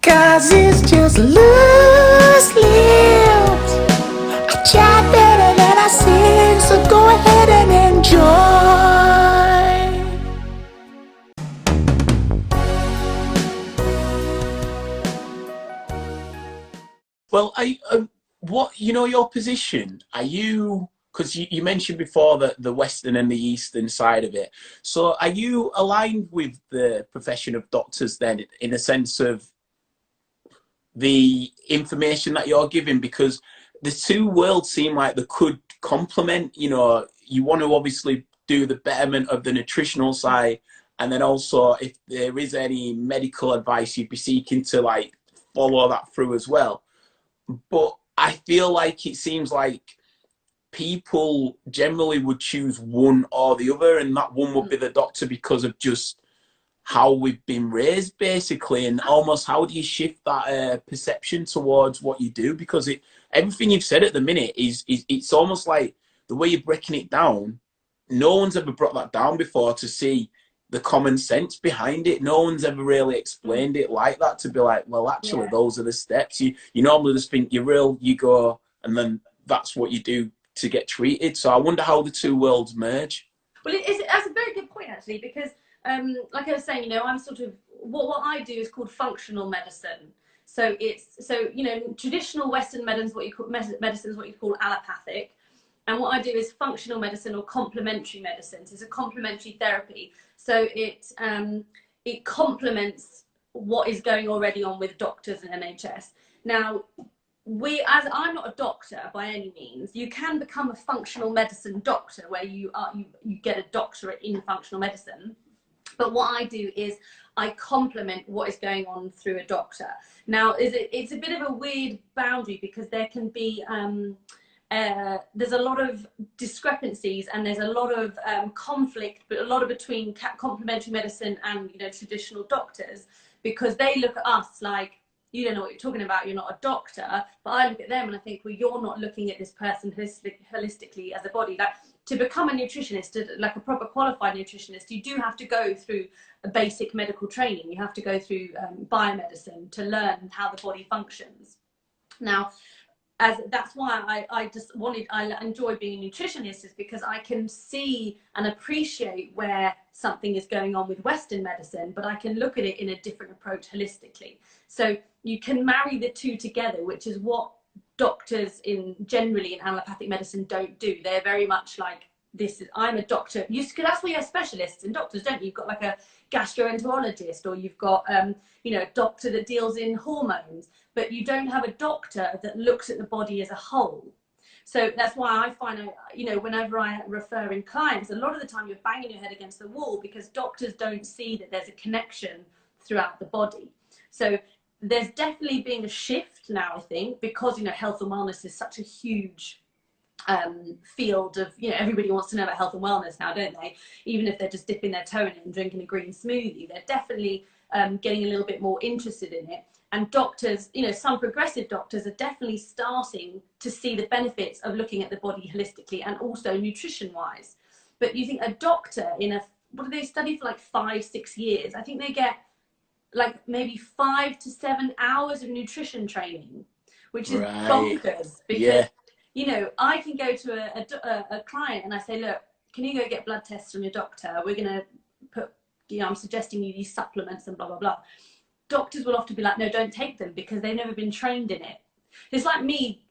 'Cause it's just loose lips. I chat better than I sing, so go ahead and enjoy. Well, what your position? Are you, because you mentioned before that the Western and the Eastern side of it. So, are you aligned with the profession of doctors then, in a sense of the information that you're giving? Because the two worlds seem like they could complement. You want to obviously do the betterment of the nutritional side, and then also if there is any medical advice, you'd be seeking to like follow that through as well. But I feel like it seems like people generally would choose one or the other, and that one would be the doctor because of just how we've been raised, basically. And almost, how do you shift that perception towards what you do? Because everything you've said at the minute is it's almost like the way you're breaking it down. No one's ever brought that down before, to see the common sense behind it. No one's ever really explained it like that, to be like, well, actually, those are the steps. You normally just think you're real, you go, and then that's what you do to get treated. So I wonder how the two worlds merge. Well, that's a very good point, actually, because like I was saying, I'm sort of, what I do is called functional medicine. So traditional Western medicine, medicine is what you call allopathic. And what I do is functional medicine or complementary medicine. So it's a complementary therapy. So it complements what is going already on with doctors and NHS. Now, as I'm not a doctor by any means, you can become a functional medicine doctor, where you get a doctorate in functional medicine. But what I do is I complement what is going on through a doctor. Now, it's a bit of a weird boundary, because there can be there's a lot of discrepancies, and there's a lot of conflict, but a lot of between complementary medicine and traditional doctors, because they look at us like, you don't know what you're talking about, you're not a doctor. But I look at them and I think, well, you're not looking at this person holistically as a body. Like, to become a nutritionist, like a proper qualified nutritionist, you do have to go through a basic medical training. You have to go through biomedicine to learn how the body functions. Now, that's why I enjoy being a nutritionist, is because I can see and appreciate where something is going on with Western medicine, but I can look at it in a different approach holistically. So you can marry the two together, which is what doctors generally in allopathic medicine don't do. They're very much like, I'm a doctor. That's where you're specialists in doctors, don't you? You've got like a gastroenterologist, or you've got a doctor that deals in hormones, but you don't have a doctor that looks at the body as a whole. So that's why I find, whenever I refer in clients, a lot of the time you're banging your head against the wall, because doctors don't see that there's a connection throughout the body. So there's definitely been a shift now, I think, because health and wellness is such a huge field of, everybody wants to know about health and wellness now, don't they? Even if they're just dipping their toe in it and drinking a green smoothie, they're definitely getting a little bit more interested in it. And doctors, some progressive doctors are definitely starting to see the benefits of looking at the body holistically, and also nutrition wise. But you think a doctor what do they study for, like 5-6 years? I think they get like maybe 5 to 7 hours of nutrition training, which is bonkers, because I can go to a client and I say, look, can you go get blood tests from your doctor? We're going to put, I'm suggesting you these supplements and blah, blah, blah. Doctors will often be like, no, don't take them, because they've never been trained in it. It's like me,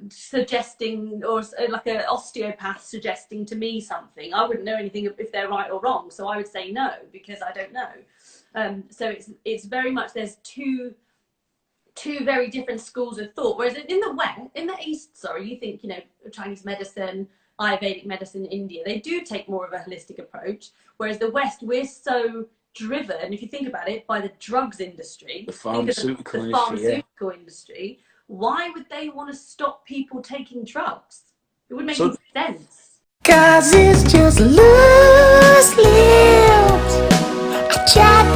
suggesting, or like an osteopath suggesting to me something. I wouldn't know anything if they're right or wrong. So I would say no, because I don't know. So it's very much, there's two very different schools of thought. Whereas in the East, you think, Chinese medicine, Ayurvedic medicine, India, they do take more of a holistic approach. Whereas the West, we're so driven, if you think about it, by the drugs industry, the pharmaceutical industry. Why would they want to stop people taking drugs? It would make sense. 'Cause it's just loose lips. I chat